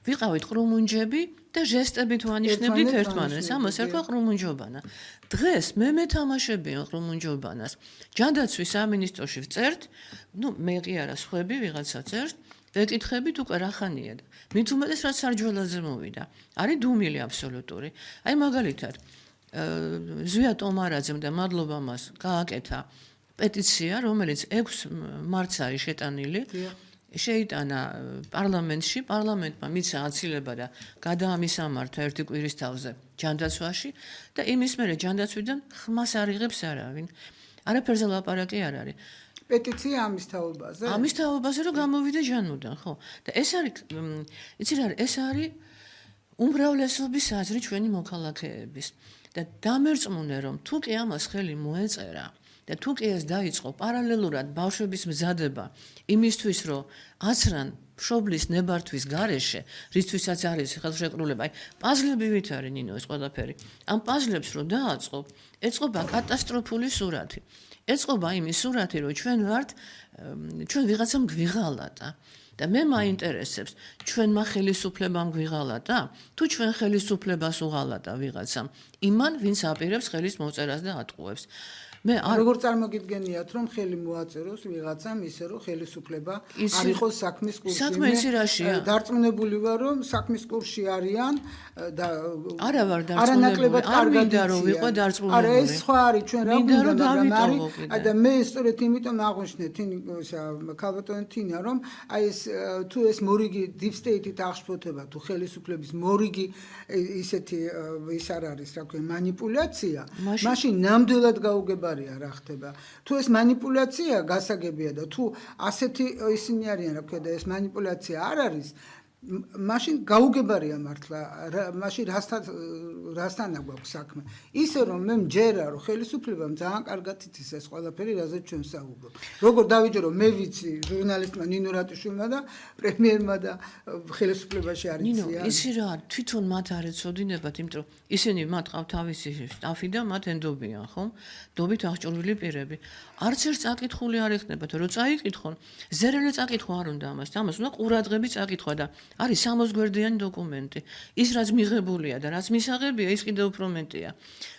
ვიყავით ყრუმუნჯები და ჟესტებით ვანიშნებდით ერთმანეთს. ამას ერქვა ყრუმუნჯობანა. დღეს მე მეთამაშებიან ყრუმუნჯობანას. ჯანდაცვის სამინისტროში ვწერთ, ნუ მე კი არა, სხვები ვიღაცა წერთ. ვეკითხებით უკვე რა ხანია და მით უმეტეს რაც სარჯველაძე მოვიდა. არის დუმილი აბსოლუტური. აი მაგალითად ზვია ტომარაძემ და მადლობა მას გააკეთა პეტიცია, რომელიც 6 მარტს არის შეტანილი. შეიტანა პარლამენტში, პარლამენტმა მიცა აცილება და გადაამისამართა ერთი კვირის თავზე ჯანდაცვაში და იმის მერე ჯანდაცვიდან ხმას არ იღებს არავინ. არაფერზე ლაპარაკი არ არის. პეტიცია ამის თაობაზე? ამის თაობაზე რომ გამოვიდა ჟანუდან, ხო? და ეს არის, იცი რა არის, ეს არის უმრავლესობის აზრი ჩვენი მოქალაქეების. და დამერწმუნე რომ თუ კი ამას ხელი მოეწერა და თუ კი ეს დაიწყო პარალელურად ბავშვების მზადება იმისთვის რომ აცრან მშობლის ნებართვის გარეშე, რისთვისაც არის ხელშეკრულება, აი პაზლები ვით არის ნინო ეს ყველაფერი. ამ პაზლებს რომ დააწყო, ეწყობა კატასტროფული სურათი. ეწყობა იმის სურათი, რომ ჩვენ ვიღაცამ გვიღალატა. და მე მაინტერესებს, ჩვენმა ხელისუფლებამ გვიღალატა, თუ ჩვენ ხელისუფლებას უღალატა ვიღაცამ, იმან, ვინც აპირებს ხელის მოწერას და ატყუებს. მე როგორ წარმოგიდგენიათ, რომ ხელი მოაწეროს ვიღაცამ ისე, რომ ხელისუფლება არ იყოს საქმის კურსში? საქმე იცი რაშია? დარწმუნებული ვარ, რომ საქმის კურსში არიან და არა ვარ დარწმუნებული. არ მინდა რომ ვიყო დარწმუნებული. არა, ეს სხვა არის, ჩვენ რა გვინდა, მაგრამ არის და მე სწორედ იმიტომ აღვნიშნე ქალბატონი თინა, რომ აი ეს თუ ეს მორიგი deep state-ით აღშფოთება, თუ ხელისუფლების მორიგი ისეთი ის არ არის, რა ქვია, манипуляция, მაშინ ნამდვილად გაუგება რა ხდება. თუ ეს манипуляция გასაგებია და თუ ასეთი ისინი არიან, რა ქვია და ეს манипуляция არ არის, მაშინ გაუგებარია მართლა, მაშინ რასთან აქვს საქმე. ისე რომ მე მჯერა რომ ხელისუფლებამ ძალიან კარგად იცის ეს ყველაფერი, რაზეც ჩვენ საუბრობთ. როგორ დავიჯერო, მე ვიცი ჟურნალისტმა ნინო რატიშვილმა და პრემიერმა და ხელისუფლებაში არ იციან. ნინო, ისი რა, თვითონ მათ არ ეცოდინებათ, იმიტომ რომ ისინი მათ ყავთ თავისი სტაფი და მათ ენდობიან, ხო? დობით აღჭურვილი პირები. არც ერთ წაკითხული არ ეხნებათ, რომ წაიკითხონ, ზერელე წაკითხვა არ უნდა ამას. ამას უნდა ყურადღები წაკითხვა და არის 60 გვერდიანი დოკუმენტი. ის რაც მიღებულია და რაც მისაღებია, ის კიდევ უფრო მეტია.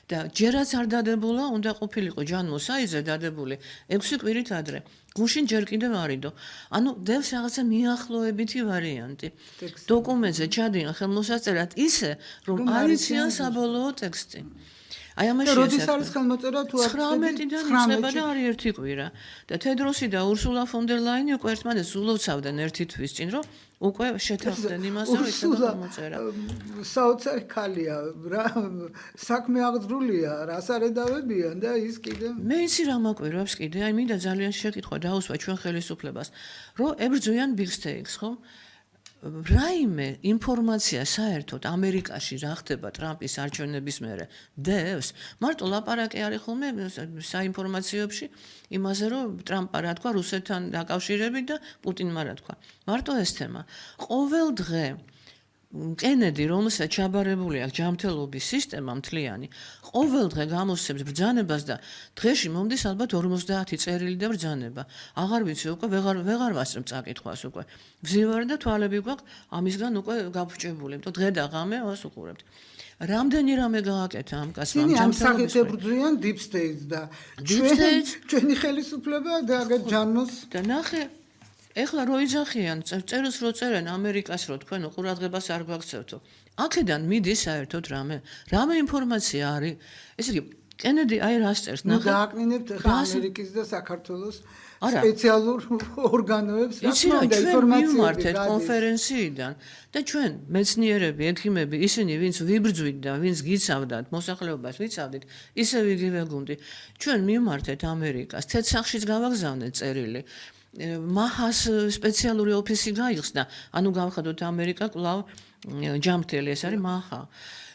და ჯერაც არ დადებულა, უნდა ყოფილიყო ჯანმო საიზე დადებული 6 კვირით ადრე. გუშინ ჯერ კიდევ არიდო. ანუ დევს რაღაცა მიახლოებითი ვარიანტი. დოკუმენტზე ჩადიან ხელმოსაწერად ისე, რომ არ იციან საბოლოო ტექსტი. აი ამაში როდის არის ხელმოწერა თუ არ 19-დან იწყება და არის ერთი კვირა. და თედროსი და ურსულა ფონ დერ ლაინი უკვე ერთმანეთს ზულოვცავდნენ ერთი თვის წინ, რომ უკვე შეთანხმდნენ იმას, რომ იქნება ხელმოწერა. საოცარი ქალია, რა საქმე აღძრულია, რას არედავებიან და ის კიდე მე იცი რა მაკვირვებს კიდე, აი მინდა ძალიან შეკითხვა დაუსვა ჩვენ ხელისუფლებას, რომ ებრძვიან big stakes, ხო? რაიმე ინფორმაცია საერთოდ ამერიკაში რა ხდება ტრამპის არჩევნების მერე დევს მარტო ლაპარაკი არის ხოლმე საინფორმაციოებში იმაზე რომ ტრამპა რა თქვა რუსეთთან დაკავშირებით და პუტინმა რა თქვა მარტო ეს თემა ყოველ დღე კენედი რომელსაც ჩაბარებული აქვს ჯანმრთელობის სისტემა მთლიანი ყოველ დღე გამოსცემს ბრძანებას და დღეში მომდის ალბათ 50 წერილი და ბრძანება აღარ ვიცი უკვე ვეღარ ვასწრებ წაკითხვას უკვე ვზივარ და თვალები გვაქვს ამისგან უკვე გაფუჭებული იმიტომ დღე და ღამე ას უყურებთ რამდენი რამე გააკეთა ამ კაცმა ამ სახით ებრძვიან deep state და ჩვენი ხელისუფლება და ჯანმოს და ნახე ეხლა რო იძახიან წერილს რო წერენ ამერიკას რო თქვენ ყურადღებას არ გვაქცევთო აქედან მიდის საერთოდ რამე ინფორმაცია არის ესე იგი კენედი აი რას წერს ნახე დააკნინებთ ხა ამერიკის და საქართველოს სპეციალურ ორგანოებს რა თქმა უნდა ინფორმაცია მიმართეთ კონფერენციიდან და ჩვენ მეცნიერები ექიმები ისინი ვინც ვიბრძვით და ვინც გიცავდათ მოსახლეობას ვიცავდით ისე ვიგივე გუნდი ჩვენ მიმართეთ ამერიკას თეთრ-სახშიც გავაგზავნეთ წერილი მაჰას სპეციალური ოფისი გაიხსნა, ანუ გავხადოთ ამერიკა კვლავ ჯანმრთელი ეს არის მაჰა.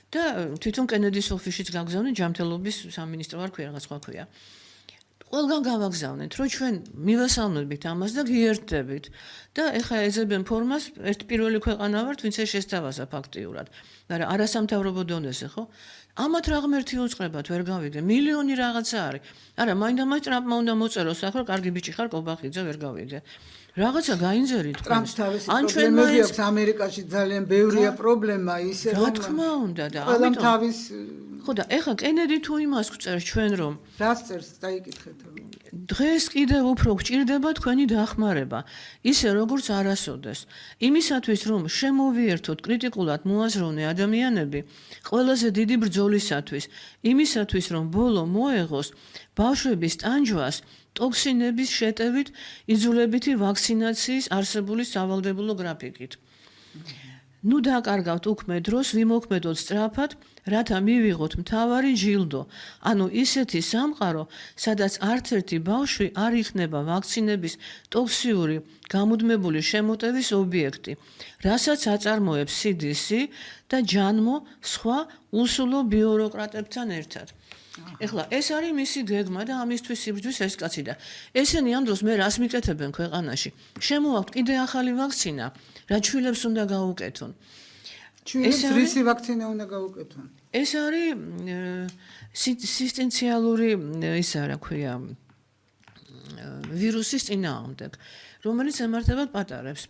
და თვითონ კენედის ოფისშიც გაგზავნე ჯანმრთელობის სამინისტრო არ ქვია, რაღაც სხვა ქვია. ყველგან გავაგზავნეთ, რომ ჩვენ მივასალმებით ამას და გიერთდებით. და ეხლა ეძებენ ფორმას, ერთ პირველი ქვეყანა ვართ, ვინც ეს შესთავაზა ფაქტიურად. მაგრამ არასამთავრობო დონეზე, ხო? ამათ რა ღმერთი უწყებათ, ვერ გავიგე. მილიონი რაღაცა არის. არა, მაინდა-მაინც ტრამპმა უნდა მოწეროს, ახლა კარგი ბიჭი ხარ, კობახიძე, ვერ გავიგე. რაღაცა გაინძერით. ტრამპს თავისი პრობლემები აქვს ამერიკაში ძალიან ბევრია პრობლემა ისე რა თქმა უნდა და ყველამ თავის ხო და ეხლა კენედი თუ იმას გვწერს ჩვენ რომ რას წერს დაიკითხეთ დღეს კიდევ უფრო გჭირდება თქვენი დახმარება ისე როგორც არასოდეს იმისათვის რომ შემოვიერთოთ კრიტიკულად მოაზროვნე ადამიანები ყველაზე დიდი ბრძოლისათვის იმისათვის რომ ბოლო მოეღოს ბავშვების ტანჯვას ტოქსინების შეტევით იძულებითი ვაქცინაციის არსებული სავალდებულო გრაფიკით. ნუ დაკარგავთ უქმე დროს, ვიმოქმედოთ სწრაფად, რათა მივიღოთ მთავარი ჯილდო. ანუ ისეთი სამყარო, სადაც არც ერთი ბავშვი არ იქნება ვაქცინების ტოქსიური გამუდმებული შემოტევის ობიექტი, რასაც აწარმოებს CDC და ჯანმო სხვა უსულო ბიუროკრატებთან ერთად. ეხლა ეს არის მისი გეგმა და ამისთვის იბრძვის ეს კაცი და ესენი ამ დროს მე რას მიკეთებენ ქვეყანაში შემოაქვთ კიდე ახალი ვაქცინა რა ჩვილებს უნდა გაუკეთონ ჩვილებს რისი ვაქცინა უნდა გაუკეთონ ეს არის სისტენციალური ისა რა ქვია ვირუსის წინააღმდეგ რომელიც ემართება პატარებს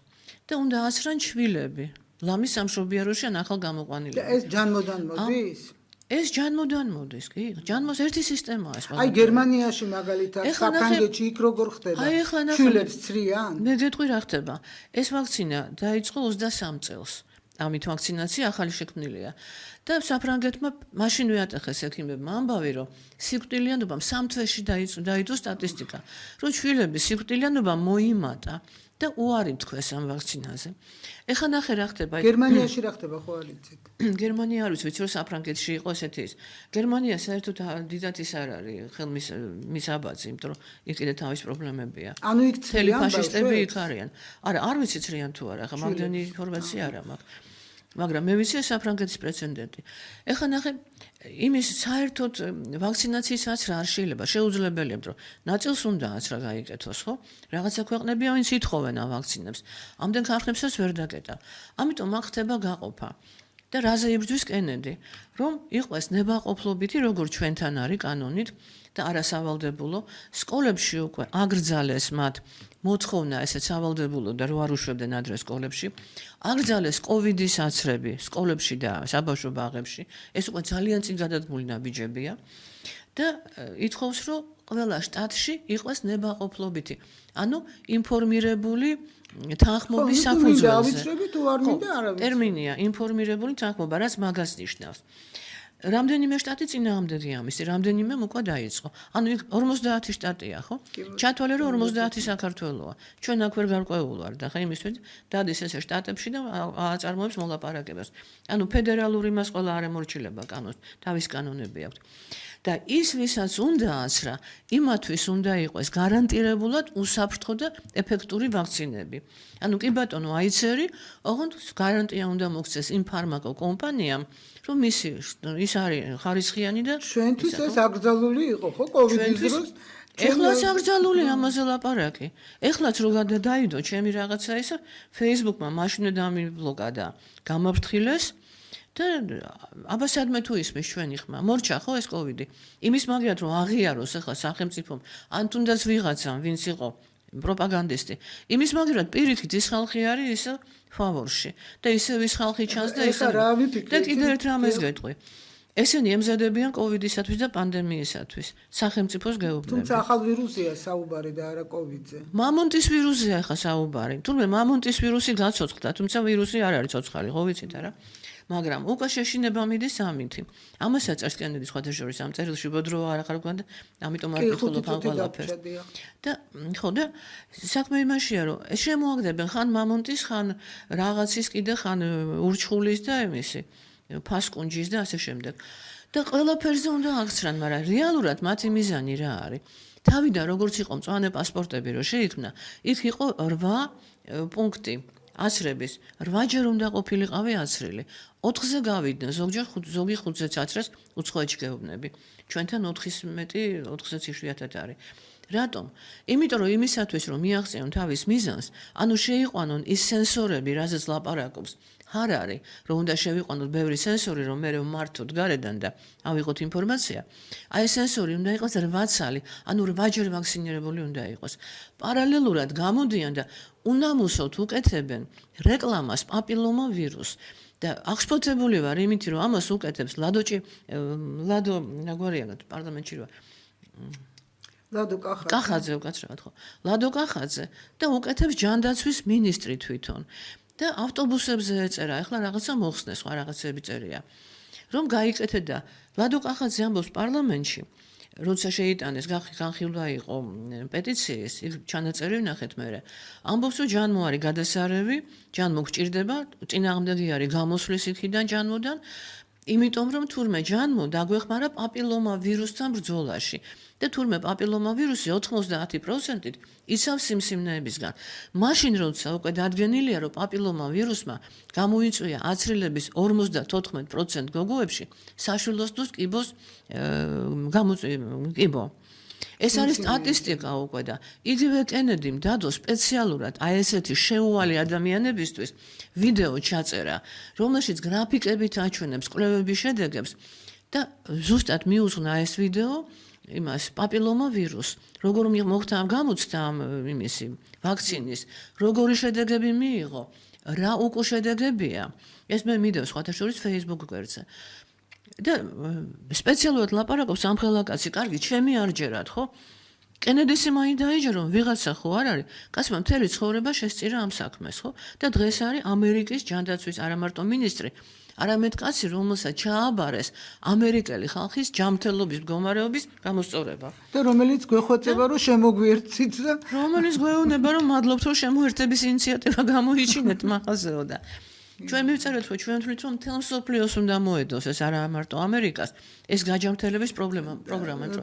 და უნდა ასრან ჩვილები ლამის სამშობიაროში ან ახალ გამოყვანილები და ეს ჯანმოდან მოდის ეს ჯანმოდან მოდის, კი? ჯანმოს ერთი სისტემაა ეს. აი გერმანიაში მაგალითად საფრანგეთში იქ როგორ ხდება? ჩვილებს ცრიან? მე გეტყვი რა ხდება. ეს ვაქცინა დაიწყო 23 წელს. ამით ვაქცინაცია ახალი შექმნილია. და საფრანგეთმა მაშინვე ატეხეს ექიმებმა ამბავი, რომ სიკვდილიანობამ 3 თვეში დაიწყო სტატისტიკა, რომ ჩვილების სიკვდილიანობა მოიმატა. და უარი თქვეს ამ ვაქცინაზე. ეხლა ნახე რა ხდება. გერმანიაში რა ხდება ხო არ იცით? გერმანია არის ვიცი რომ საფრანგეთში იყო ესეთი ის. გერმანია საერთოდ დიდად ის არ არის ხელმის აბაძი, იმიტომ რომ იქ კიდე თავის პრობლემებია. ანუ იქ ცრიან ფაშისტები იქ არიან. არა, არ ვიცი ცრიან თუ არა, ხა მაგდენი ინფორმაცია არ მაქვს. მაგრამ მე ვიცი საფრანგეთის პრეცედენტი. ეხლა ნახე იმის საერთოდ ვაქცინაციის აცრა არ შეიძლება, შეუძლებელია, რომ ნაწილს უნდა აცრა გაიკეთოს, ხო? რაღაცა ქვეყნებია, ვინც ითხოვენ ამ ვაქცინებს. ამდენ ხალხებსაც ვერ დაკეტა. ამიტომ აქ ხდება გაყოფა. და რაზე იბრძვის კენედი, რომ იყოს ნებაყოფლობითი, როგორც ჩვენთან არის კანონით და არასავალდებულო, სკოლებში უკვე აგრძალეს მათ მოთხოვნა ესეც სავალდებულო და რო არ უშვებდნენ ადრე სკოლებში, აგრძალეს კოვიდის აცრები სკოლებში და საბავშვო ბაღებში, ეს უკვე ძალიან წინ გადადგმული ნაბიჯებია და ითხოვს, რომ ყველა შტატში იყოს ნებაყოფლობითი, ანუ ინფორმირებული თანხმობის საფუძველზე. ტერმინია ინფორმირებული თანხმობა, რაც მაგას ნიშნავს. რამდენიმე შტატი წინააღმდეგია ამისი, რამდენიმე უკვე დაიწყო. ანუ 50 შტატია, ხო? ჩათვალე რომ 50 საქართველოა. ჩვენ აქ ვერ გარკვეულ ვარ და ხა იმისთვის დადის ესე შტატებში და აწარმოებს მოლაპარაკებას. ანუ ფედერალური მას ყველა არ ემორჩილება კანონს, თავის კანონები აქვს. და ის ვისაც უნდა აცრა, იმათვის უნდა იყოს გარანტირებულად უსაფრთხო და ეფექტური ვაქცინები. ანუ კი ბატონო, აიცერი, ოღონდ გარანტია უნდა მოგცეს იმ ფარმაკო კომპანიამ, რომ მისი ის არის ხარისხიანი და ჩვენთვის ეს აკრძალული იყო, ხო, კოვიდის დროს? ეხლაც აკრძალული ამაზე ლაპარაკი. ეხლაც რო გადაიდო ჩემი რაღაცა ისა, Facebook-მა მაშინვე დამიბლოკა და გამაფრთხილეს. და აბასადმე თუ ისმის ჩვენი ხმა მორჩა ხო ეს კოვიდი იმის მაგიათ რომ აღიაროს ახლა სახელმწიფომ ან თუნდაც ვიღაცამ ვინც იყო პროპაგანდისტი იმის მაგიათ პირიქით ის ხალხი არის ისე ფავორში და ისე ვის ხალხი ჩანს და ისე და კიდევ ერთ რამეს გეტყვი ესენი ემზადებიან კოვიდისათვის და პანდემიისათვის სახელმწიფოს გეუბნები თუმცა ახალ ვირუსია საუბარი და არა კოვიდზე მამონტის ვირუსია ახლა საუბარი თუმცა მამონტის ვირუსი გაცოცხლდა თუმცა ვირუსი არ არის ცოცხალი ხო ვიცით არა მაგრამ უკვე შეშინება მიდის ამითი. ამასაც წერს კენედი სხვათა შორის ამ წერილში ბოდრო არ ახარ გვანდა, ამიტომ არ გითხულობ ამ ყველაფერს. და ხო და საქმე იმაშია რომ შემოაგდებენ ხან მამონტის, ხან რაღაცის კიდე ხან ურჩხულის და იმისი ფასკუნჯის და ასე შემდეგ. და ყველაფერზე უნდა აქცრან, მაგრამ რეალურად მათი მიზანი რა არის? თავიდან როგორც იყო მწვანე პასპორტები რო შეიქმნა, იქ იყო 8 პუნქტი. აცრების 8-ჯერ უნდა ყოფილიყავი აცრილი. 4-ზე გავიდნენ, ზოგი 5-ზეც აცრეს უცხოეთში გეუბნები. ჩვენთან 4-ის მეტი 4-ზეც იშვიათად არის. რატომ? იმიტომ რომ იმისათვის რომ მიაღწიონ თავის მიზანს, ანუ შეიყვანონ ის სენსორები, რაზეც ლაპარაკობს. არ არის, რომ უნდა შევიყვანოთ ბევრი სენსორი, რომ მე ვმართოთ გარედან და ავიღოთ ინფორმაცია. აი ეს სენსორი უნდა იყოს 8 წალი, ანუ 8-ჯერ ვაქცინირებული უნდა იყოს. პარალელურად გამოდიან და უნამუსოდ უკეთებენ რეკლამას პაპილომა ვირუსს. და აღშფოთებული ვარ იმით, რომ ამას უკეთებს ლადო ნაგვარია პარლამენტში რა. ლადო კახაძე უკაცრავად ხო. ლადო კახაძე და უკეთებს ჯანდაცვის მინისტრი თვითონ. და ავტობუსებზე ეწერა, ახლა რაღაცა მოხსნეს, სხვა რაღაცები წერია. რომ გაიკეთე და ლადო კახაძე ამბობს პარლამენტში, როცა შეიტანეს განხილვა იყო პეტიციის, იქ ჩანაწერი ვნახეთ მე. ამბობს რომ ჯანმო არის გადასარევი, ჯანმო გჭირდება, წინააღმდეგი არის გამოსვლის იქიდან ჯანმოდან, იმიტომ რომ თურმე ჯანმო დაგვეხმარა პაპილომა ვირუსთან ბრძოლაში. და თურმე პაპილომა ვირუსი 90%-ით იცავს სიმსივნეებისგან. მაშინ როცა უკვე დადგენილია რომ პაპილომა ვირუსმა გამოიწვია აცრილების 54% გოგოებში, საშვილოსნოს კიბოს კიბო. ეს არის სტატისტიკა უკვე და იგივე კენედიმ დადო სპეციალურად აი ესეთი შეუვალი ადამიანებისთვის ვიდეო ჩაწერა, რომელშიც გრაფიკებით აჩვენებს კვლევების შედეგებს და ზუსტად მიუძღვნა ეს ვიდეო იმას პაპილომა ვირუსს, როგორ მოხდა ამ გამოცდა იმისი ვაქცინის, როგორი შედეგები მიიღო, რა უკუშედეგებია. ეს მე მიდევ სხვათა შორის Facebook გვერდზე. და სპეციალურად ლაპარაკობს ამ ხელაკაცი, კარგი, ჩემი არ ჯერათ, ხო? კენედის მაინც დაიჯერა, რომ ვიღაცა ხო არ არის, კაცმა მთელი ცხოვრება შესწირა ამ საქმეს, ხო? და დღეს არის ამერიკის ჯანდაცვის არა მარტო მინისტრი, არამედ კაცი, რომელსაც ჩააბარეს ამერიკელი ხალხის ჯანმრთელობის მდგომარეობის გამოსწორება. და რომელიც გვეხვეწება, რომ შემოგვიერთით და რომელიც გვეუბნება, რომ მადლობთ, რომ შემოერთების ინიციატივა გამოიჩინეთ მაღაზეო და ჩვენ მივწერეთ, რომ ჩვენ თვლით, რომ მთელ მსოფლიოს უნდა მოედოს ეს არა მარტო ამერიკას, ეს გაჯანმრთელების პროგრამა.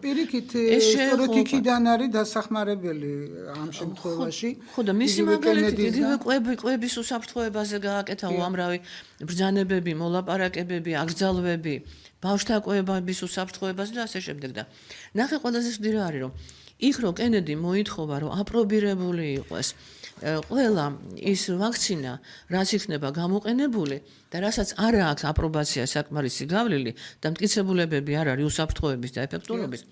პირიქით, სწორედ იქიდან არის დასახმარებელი ამ შემთხვევაში. ხო და მისი მაგალითით იგივე კვების უსაფრთხოებაზე გააკეთა უამრავი ბრძანებები, მოლაპარაკებები, აკრძალვები, ბავშვთა კვების უსაფრთხოებაზე და ასე შემდეგ და ნახე ყველაზე სდირა არის, რომ იქ რო კენედი მოითხოვა, რომ აპრობირებული იყოს ყველა ის ვაქცინა, რაც იქნება გამოყენებული და რასაც არ აქვს აპრობაცია საკმარისი გავლილი და მტკიცებულებები არ არის უსაფრთხოების და ეფექტურობის.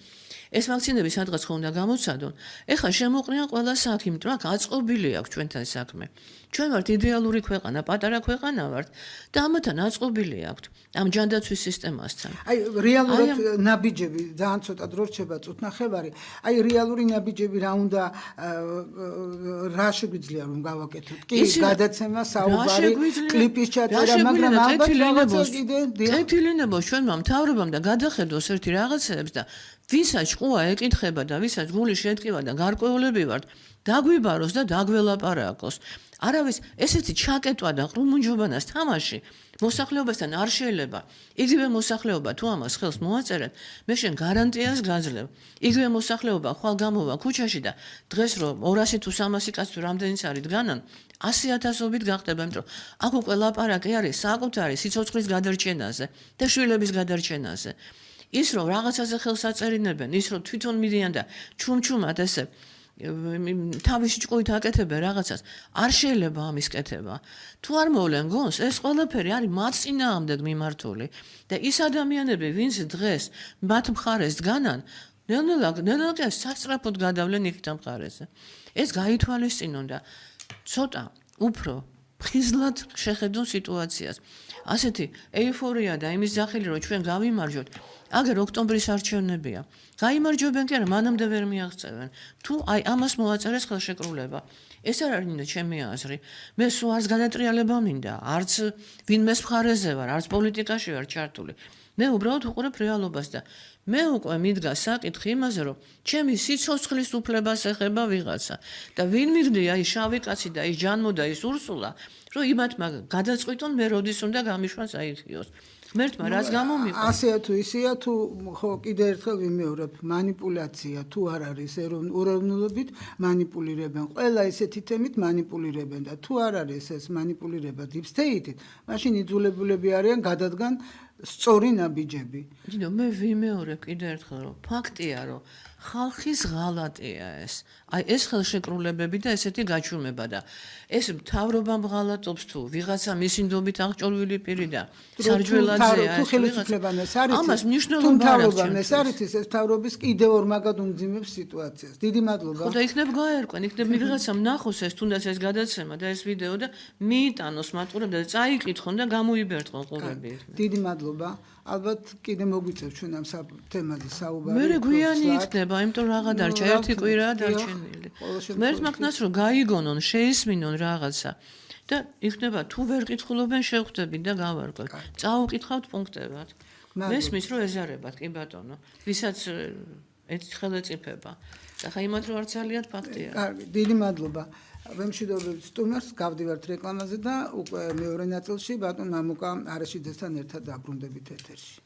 ეს ვაქცინები სადღაც ხო უნდა გამოცადონ. ეხლა შემოყრიან ყველა საქმე, რა გაწყობილი აქვს ჩვენთან საქმე. ჩვენ ვართ იდეალური ქვეყანა, პატარა ქვეყანა ვართ და ამათან აწყობილი აქვს ამ ჯანდაცვის სისტემასთან. აი რეალურად ნაბიჯები ძალიან ცოტა დრო რჩება წუთნახევარი. აი რეალური ნაბიჯები რა უნდა რა შეგვიძლია რომ გავაკეთოთ? კი, გადაცემა, საუბარი, კლიპის ჩაწერა, მაგრამ ალბათ რაღაცა კიდე წეთილინებოს ჩვენმა მთავრობამ და გადახედოს ერთი რაღაცებს და ვისაც ყუა ეკითხება და ვისაც გული შეეტკივა და გარკვეულები ვართ, დაგვიბაროს და დაგველაპარაკოს. არავის ესეთი ჩაკეტვა და ყრუმუნჯობანას თამაში მოსახლეობასთან არ შეიძლება. იგივე მოსახლეობა თუ ამას ხელს მოაწერენ, მე შენ გარანტიას გაძლევ. იგივე მოსახლეობა ხვალ გამოვა ქუჩაში და დღეს რომ 200 თუ 300 კაცი თუ რამდენიც არის დგანან, 100,000-ობით გახდება, იმიტომ აქ უკვე ლაპარაკი არის საკუთარი სიცოცხლის გადარჩენაზე და შვილების გადარჩენაზე. ის რომ რაღაცაზე ხელს აწერინებენ, ის რომ თვითონ მიდიან და ჩუმჩუმად ესე თავისი ჭკუით აკეთებენ რაღაცას, არ შეიძლება ამის კეთება. თუ არ მოვლენ გონს, ეს ყველაფერი არის მათ წინააღმდეგ მიმართული და ის ადამიანები, ვინც დღეს მათ მხარეს დგანან, ნელ-ნელა სასწრაფოდ გადავლენ იქით ამ მხარეზე. ეს გაითვალისწინონ და ცოტა უფრო ხიზლად შეხედონ სიტუაციას. ასეთი ეიფორია და იმის ძახილი, რომ ჩვენ გავიმარჯვოთ, აგერ ოქტომბრის არჩევნებია. გაიმარჯვებენ კი არა, მანამდე ვერ მიაღწევენ. თუ აი ამას მოაწერეს ხელშეკრულება. ეს არ არის ჩემი აზრი. მე სულ არც გადატრიალება მინდა, არც ვინმეს მხარეზე ვარ, არც პოლიტიკაში ვარ ჩართული. მე უბრალოდ უყურებ რეალობას და მე უკვე მიდგა საკითხი იმაზე, რომ ჩემი სიცოცხლის უფლებას ეხება ვიღაცა და ვინ მიგდია ის შავი კაცი და ის ჯანმო და ის ურსულა, რომ იმათმა გადაწყვიტონ მე როდის უნდა გამიშვან საიქიოს. ღმერთმა რაც გამომიყო. ასეა თუ ისეა თუ ხო კიდე ერთხელ ვიმეორებ, манипуляცია თუ არ არის ეროვნულობით манипуლირებენ. ყველა ესეთი თემით манипуლირებენ და თუ არ არის ეს манипуლირება deep state-ით, მაშინ იძულებულები არიან გადადგან სწორი ნაბიჯები. დიდო მე ვიმეორებ კიდე ერთხელ რომ ფაქტია რომ ხალხის ღალატია ეს. აი ეს ხელშეკრულებები და ესეთი გაჩუმება და ეს მთავრობამ ღალატობს თუ ვიღაცა მისინდობით აღჭურვილი პირი და სარჯველაძეა თუ ხელისუფლებამ ეს არის ამას თუ მნიშვნელობა არ აქვს მთავრობამ ეს არის ეს მთავრობის კიდევ ორმაგად უმძიმებს სიტუაციას. დიდი მადლობა. ხო და იქნებ გაერკვენ, იქნებ ვიღაცამ ნახოს ეს თუნდაც ეს გადაცემა და ეს ვიდეო და მიიტანოს მატყურებდა და წაიკითხონ და გამოიბერტყონ ყურები. დიდი მადლობა. ალბათ კიდე მოგვიწევს ჩვენ ამ თემაზე საუბარი. მე გვიანი იქნება, იმიტომ რაღა დარჩა, ერთი კვირაა დარჩენილი. ღმერთმა ქნას რომ გაიგონონ, შეისმინონ რაღაცა და იქნება თუ ვერ კითხულობენ შევხვდებით და გავარკვევთ. წაუკითხავთ პუნქტებად. მესმის რომ ეზარებათ, კი ბატონო, ვისაც ხელეწიფება. ახლა იმათ რომ არ ძალიან ფაქტია. კარგი, დიდი მადლობა. ვემშვიდობებით სტუმარს, გავდივართ რეკლამაზე და უკვე მეორე ნაწილში ბატონ მამუკა არაშიძესთან ერთად დაბრუნდებით ეთერში.